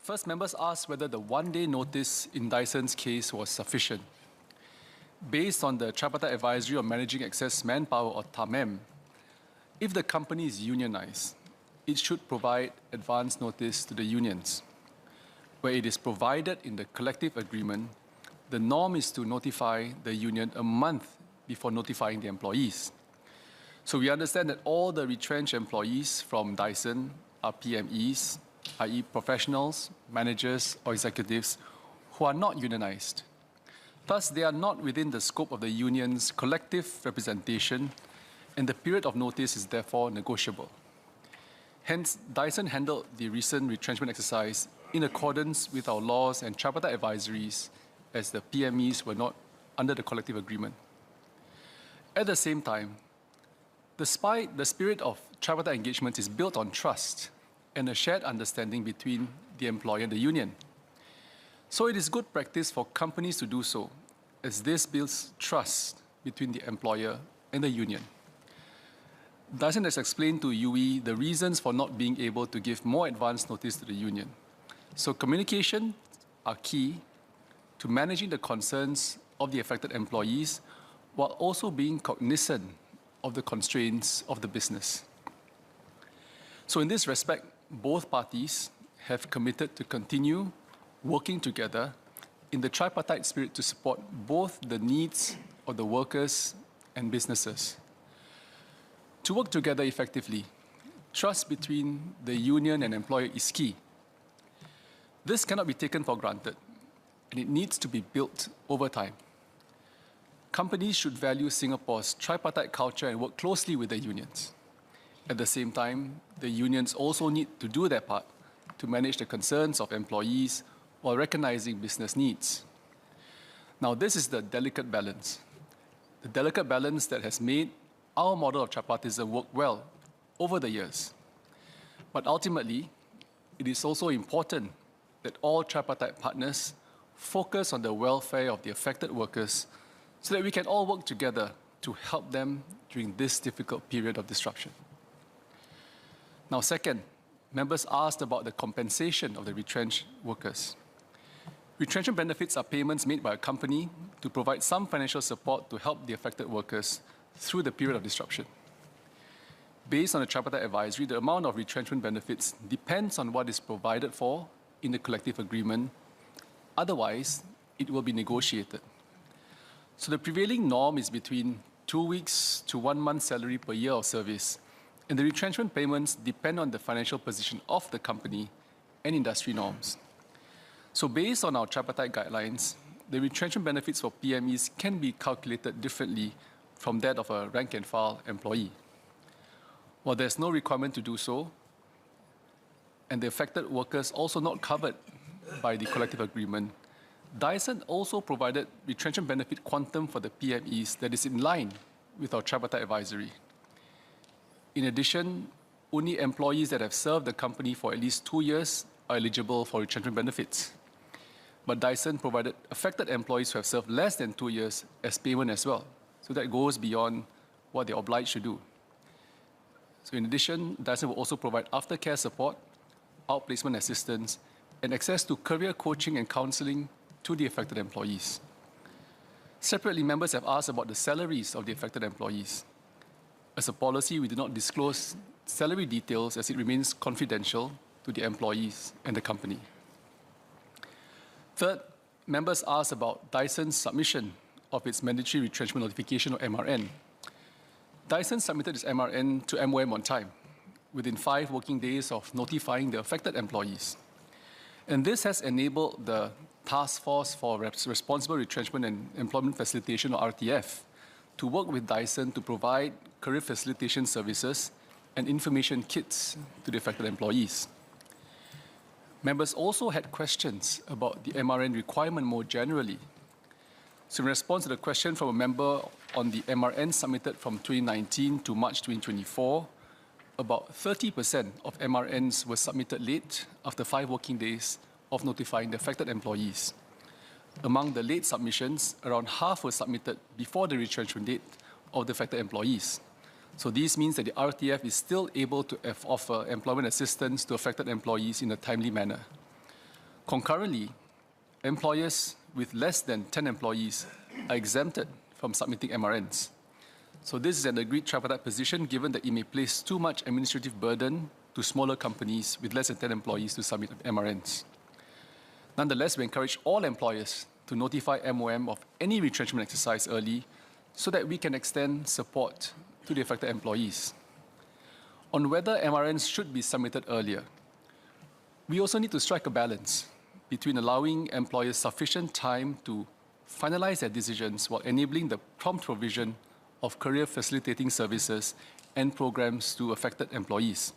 First, members asked whether the one-day notice in Dyson's case was sufficient. Based on the tripartite advisory on managing excess manpower, or TAMEM, if the company is unionized, it should provide advance notice to the unions. Where it is provided in the collective agreement, the norm is to notify the union a month before notifying the employees. So we understand that all the retrenched employees from Dyson are PMEs, i.e. professionals, managers, or executives who are not unionized. Thus, they are not within the scope of the union's collective representation, and the period of notice is therefore negotiable. Hence, Dyson handled the recent retrenchment exercise in accordance with our laws and tripartite advisories, as the PMEs were not under the collective agreement. At the same time, the spirit of tripartite engagement is built on trust and a shared understanding between the employer and the union. So it is good practice for companies to do so, as this builds trust between the employer and the union. Dyson has explained to UE the reasons for not being able to give more advance notice to the union. So communication are key to managing the concerns of the affected employees while also being cognizant of the constraints of the business. So in this respect, both parties have committed to continue working together in the tripartite spirit to support both the needs of the workers and businesses. To work together effectively, trust between the union and employer is key. This cannot be taken for granted, and it needs to be built over time. Companies should value Singapore's tripartite culture and work closely with the unions. At the same time, the unions also need to do their part to manage the concerns of employees while recognizing business needs. Now, this is the delicate balance that has made our model of tripartism work well over the years. But ultimately, it is also important that all tripartite partners focus on the welfare of the affected workers so that we can all work together to help them during this difficult period of disruption. Now, second, members asked about the compensation of the retrenched workers. Retrenchment benefits are payments made by a company to provide some financial support to help the affected workers through the period of disruption. Based on the tripartite advisory, the amount of retrenchment benefits depends on what is provided for in the collective agreement. Otherwise, it will be negotiated. So the prevailing norm is between 2 weeks to 1 month's salary per year of service, and the retrenchment payments depend on the financial position of the company and industry norms. So based on our tripartite guidelines, the retrenchment benefits for PMEs can be calculated differently from that of a rank-and-file employee. While there's no requirement to do so, and the affected workers also not covered by the collective agreement, Dyson also provided retrenchment benefit quantum for the PMEs that is in line with our tripartite advisory. In addition, only employees that have served the company for at least 2 years are eligible for retrenchment benefits. But Dyson provided affected employees who have served less than 2 years as payment as well. So that goes beyond what they're obliged to do. So in addition, Dyson will also provide aftercare support, outplacement assistance, and access to career coaching and counseling to the affected employees. Separately, members have asked about the salaries of the affected employees. As a policy, we do not disclose salary details as it remains confidential to the employees and the company. Third, members asked about Dyson's submission of its mandatory retrenchment notification, or MRN. Dyson submitted its MRN to MOM on time, within 5 working days of notifying the affected employees. And this has enabled the Task Force for Responsible Retrenchment and Employment Facilitation, or RTF, to work with Dyson to provide career facilitation services and information kits to the affected employees. Members also had questions about the MRN requirement more generally. So in response to the question from a member on the MRN submitted from 2019 to March 2024, about 30% of MRNs were submitted late after 5 working days of notifying the affected employees. Among the late submissions, around half were submitted before the retrenchment date of the affected employees. So this means that the RTF is still able to offer employment assistance to affected employees in a timely manner. Concurrently, employers with less than 10 employees are exempted from submitting MRNs. So this is an agreed tripartite position given that it may place too much administrative burden to smaller companies with less than 10 employees to submit MRNs. Nonetheless, we encourage all employers to notify MOM of any retrenchment exercise early so that we can extend support to the affected employees. On whether MRNs should be submitted earlier, we also need to strike a balance between allowing employers sufficient time to finalize their decisions while enabling the prompt provision of career facilitating services and programs to affected employees.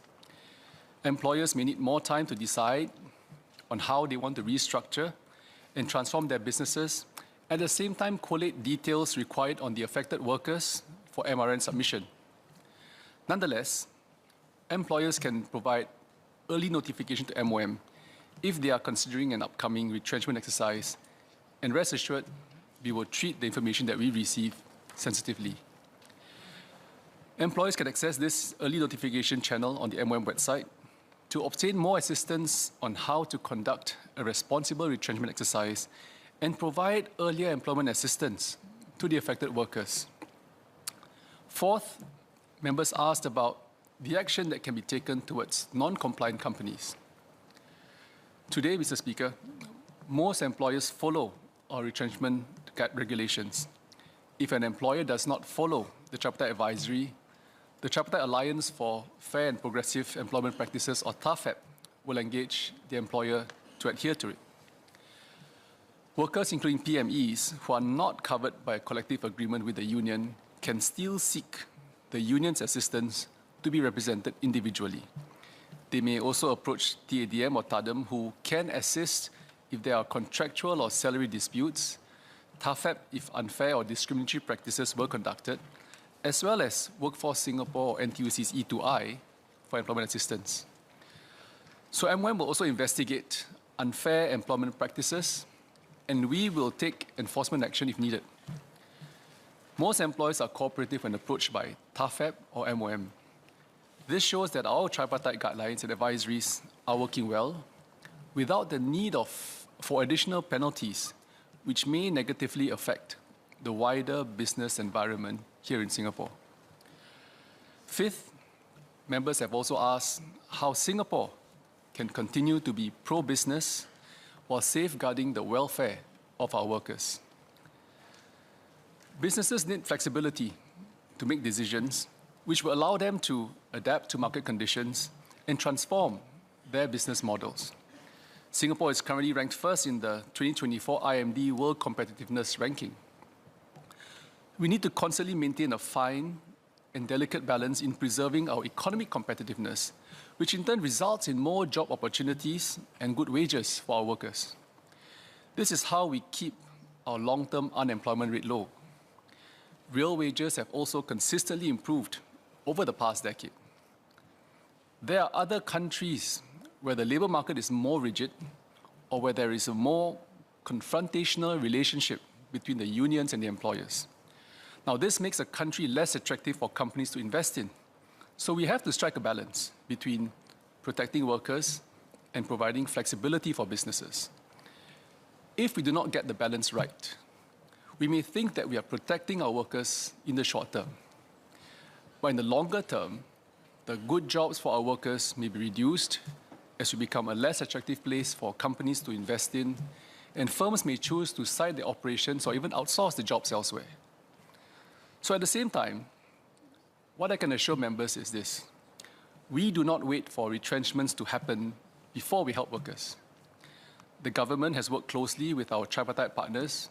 Employers may need more time to decide on how they want to restructure and transform their businesses, at the same time collate details required on the affected workers for MRN submission. Nonetheless, employers can provide early notification to MOM if they are considering an upcoming retrenchment exercise, and rest assured, we will treat the information that we receive sensitively. Employers can access this early notification channel on the MOM website to obtain more assistance on how to conduct a responsible retrenchment exercise and provide earlier employment assistance to the affected workers. Fourth, members asked about the action that can be taken towards non-compliant companies. Today, Mr. Speaker, most employers follow our retrenchment regulations. If an employer does not follow the tripartite advisory, the Tripartite Alliance for Fair and Progressive Employment Practices, or TAFEP, will engage the employer to adhere to it. Workers, including PMEs, who are not covered by a collective agreement with the union, can still seek the union's assistance to be represented individually. They may also approach TADM or TADM, who can assist if there are contractual or salary disputes, TAFEP if unfair or discriminatory practices were conducted, as well as Workforce Singapore or NTUC's E2I for employment assistance. So MOM will also investigate unfair employment practices, and we will take enforcement action if needed. Most employers are cooperative when approached by TAFEP or MOM. This shows that our tripartite guidelines and advisories are working well without the need for additional penalties which may negatively affect the wider business environment here in Singapore. Fifth, members have also asked how Singapore can continue to be pro-business while safeguarding the welfare of our workers. Businesses need flexibility to make decisions which will allow them to adapt to market conditions and transform their business models. Singapore is currently ranked first in the 2024 IMD World Competitiveness Ranking. We need to constantly maintain a fine and delicate balance in preserving our economic competitiveness, which in turn results in more job opportunities and good wages for our workers. This is how we keep our long-term unemployment rate low. Real wages have also consistently improved over the past decade. There are other countries where the labor market is more rigid or where there is a more confrontational relationship between the unions and the employers. Now, this makes a country less attractive for companies to invest in. So we have to strike a balance between protecting workers and providing flexibility for businesses. If we do not get the balance right, we may think that we are protecting our workers in the short term. But in the longer term, the good jobs for our workers may be reduced as we become a less attractive place for companies to invest in, and firms may choose to site their operations or even outsource the jobs elsewhere. So at the same time, what I can assure members is this: we do not wait for retrenchments to happen before we help workers. The government has worked closely with our tripartite partners,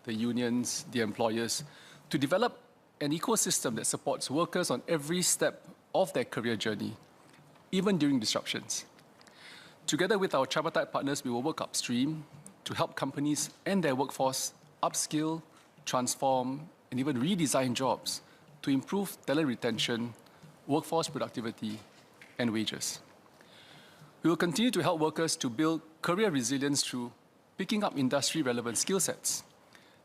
the unions, the employers, to develop an ecosystem that supports workers on every step of their career journey, even during disruptions. Together with our tripartite partners, we will work upstream to help companies and their workforce upskill, transform, and even redesign jobs to improve talent retention, workforce productivity, and wages. We will continue to help workers to build career resilience through picking up industry-relevant skill sets.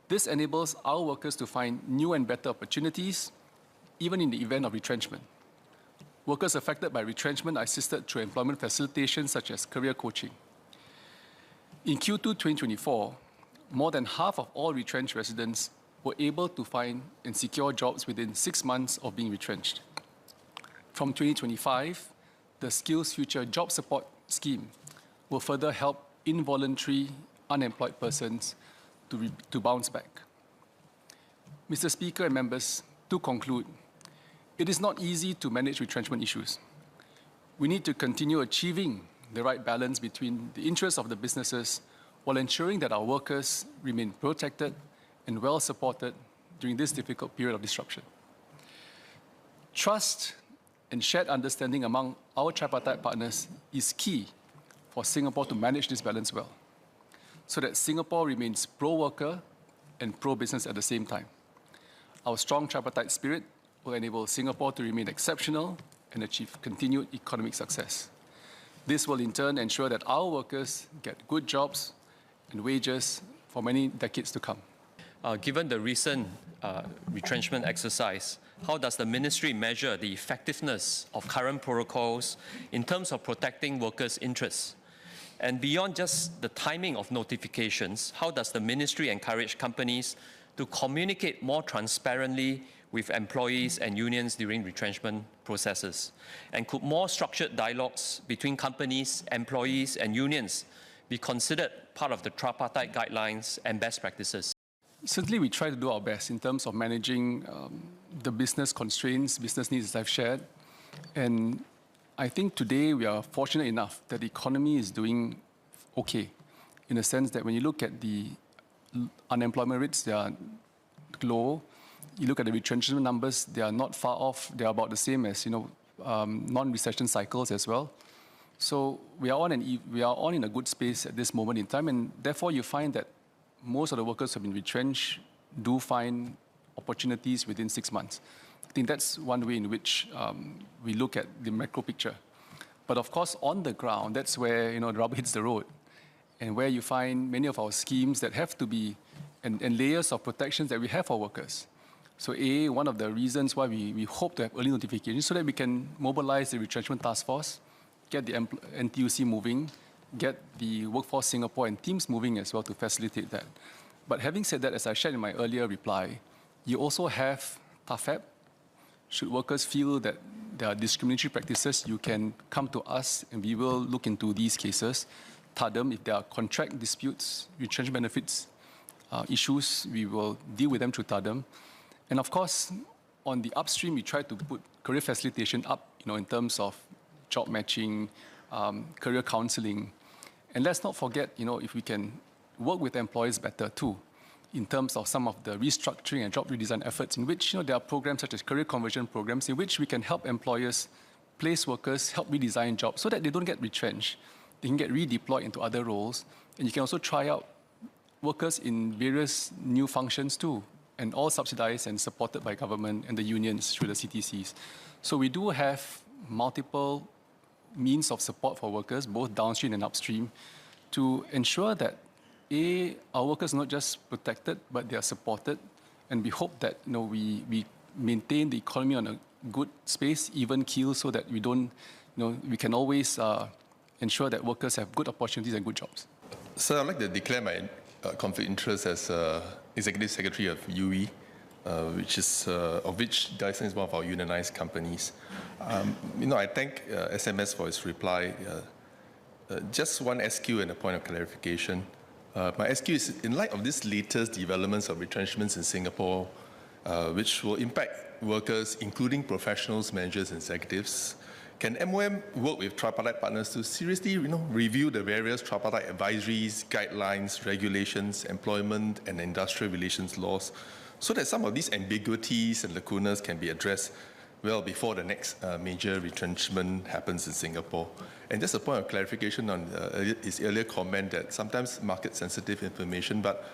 This enables our workers to find new and better opportunities, even in the event of retrenchment. Workers affected by retrenchment are assisted through employment facilitation such as career coaching. In Q2 2024, more than half of all retrenched residents were able to find and secure jobs within 6 months of being retrenched. From 2025, the Skills Future Job Support Scheme will further help involuntary unemployed persons to bounce back. Mr. Speaker and members, to conclude, it is not easy to manage retrenchment issues. We need to continue achieving the right balance between the interests of the businesses while ensuring that our workers remain protected and well supported during this difficult period of disruption. Trust and shared understanding among our tripartite partners is key for Singapore to manage this balance well, so that Singapore remains pro-worker and pro-business at the same time. Our strong tripartite spirit will enable Singapore to remain exceptional and achieve continued economic success. This will in turn ensure that our workers get good jobs and wages for many decades to come. Given the recent retrenchment exercise, how does the ministry measure the effectiveness of current protocols in terms of protecting workers' interests? And beyond just the timing of notifications, how does the ministry encourage companies to communicate more transparently with employees and unions during retrenchment processes? And could more structured dialogues between companies, employees, and unions be considered part of the tripartite guidelines and best practices? Certainly, we try to do our best in terms of managing the business constraints, business needs I've shared. And I think today we are fortunate enough that the economy is doing okay, in the sense that when you look at the unemployment rates, they are low. You look at the retrenchment numbers, they are not far off. They are about the same as non-recession cycles as well. So we are on in a good space at this moment in time, and therefore you find that most of the workers who have been retrenched do find opportunities within 6 months. I think that's one way in which we look at the macro picture. But of course, on the ground, that's where the rubber hits the road, and where you find many of our schemes that have to be, and layers of protections that we have for workers. So one of the reasons why we hope to have early notifications so that we can mobilize the retrenchment task force, get the NTUC moving, get the Workforce Singapore and teams moving as well to facilitate that. But having said that, as I shared in my earlier reply, you also have TAFEP. Should workers feel that there are discriminatory practices, you can come to us and we will look into these cases. TADEM, if there are contract disputes, retrenchment benefits issues, we will deal with them through TADEM. And of course, on the upstream, we try to put career facilitation up, in terms of job matching, career counseling. And let's not forget, if we can work with employers better too, in terms of some of the restructuring and job redesign efforts in which, there are programs such as career conversion programs in which we can help employers place workers, help redesign jobs so that they don't get retrenched. They can get redeployed into other roles. And you can also try out workers in various new functions too, and all subsidized and supported by government and the unions through the CTCs. So we do have multiple means of support for workers, both downstream and upstream, to ensure that our workers are not just protected, but they are supported. And we hope that we maintain the economy on a good space, even keel, so that we don't, we can always ensure that workers have good opportunities and good jobs. So I'd like to declare my conflict of interest as Executive Secretary of UE, of which Dyson is one of our unionized companies. I thank SMS for its reply. Just one SQ and a point of clarification. My SQ is, in light of these latest developments of retrenchments in Singapore, which will impact workers, including professionals, managers, and executives, can MOM work with tripartite partners to seriously review the various tripartite advisories, guidelines, regulations, employment, and industrial relations laws, so that some of these ambiguities and lacunas can be addressed well before the next major retrenchment happens in Singapore? And just a point of clarification on his earlier comment that sometimes market-sensitive information, but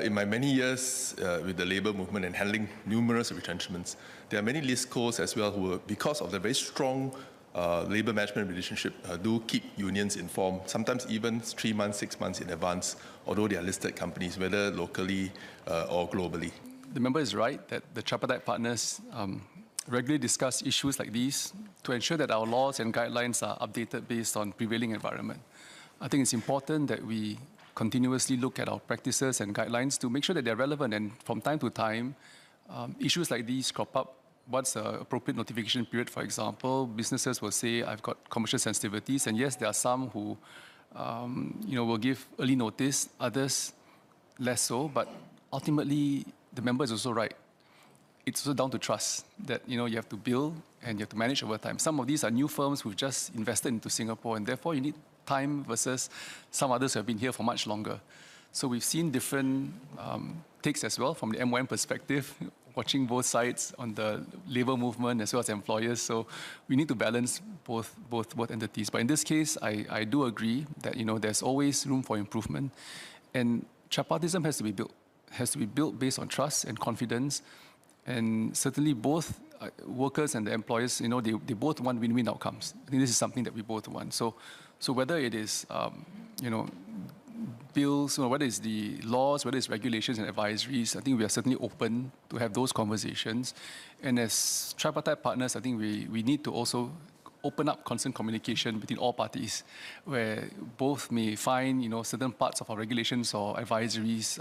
in my many years with the labour movement and handling numerous retrenchments, there are many listcos as well who, because of the very strong labour management relationship, do keep unions informed, sometimes even 3 months, 6 months in advance, although they are listed companies, whether locally or globally. The member is right that the tripartite partners regularly discuss issues like these to ensure that our laws and guidelines are updated based on prevailing environment. I think it's important that we continuously look at our practices and guidelines to make sure that they're relevant. And from time to time, issues like these crop up. What's the appropriate notification period, for example? Businesses will say, I've got commercial sensitivities. And yes, there are some who will give early notice, others less so. But ultimately, the member is also right. It's also down to trust that you have to build and you have to manage over time. Some of these are new firms who've just invested into Singapore, and therefore you need time versus some others who have been here for much longer. So we've seen different takes as well from the MOM perspective, watching both sides on the labour movement as well as employers. So we need to balance both entities. But in this case, I do agree that there's always room for improvement, and tripartism has to be built based on trust and confidence. And certainly both workers and the employers, they both want win-win outcomes. I think this is something that we both want. So whether it is, bills, whether it's the laws, whether it's regulations and advisories, I think we are certainly open to have those conversations. And as tripartite partners, I think we need to also open up constant communication between all parties, where both may find, certain parts of our regulations or advisories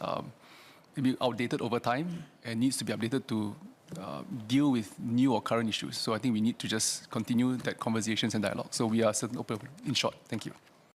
maybe outdated over time and needs to be updated to deal with new or current issues. So I think we need to just continue that conversations and dialogue. So we are certainly open. In short, thank you.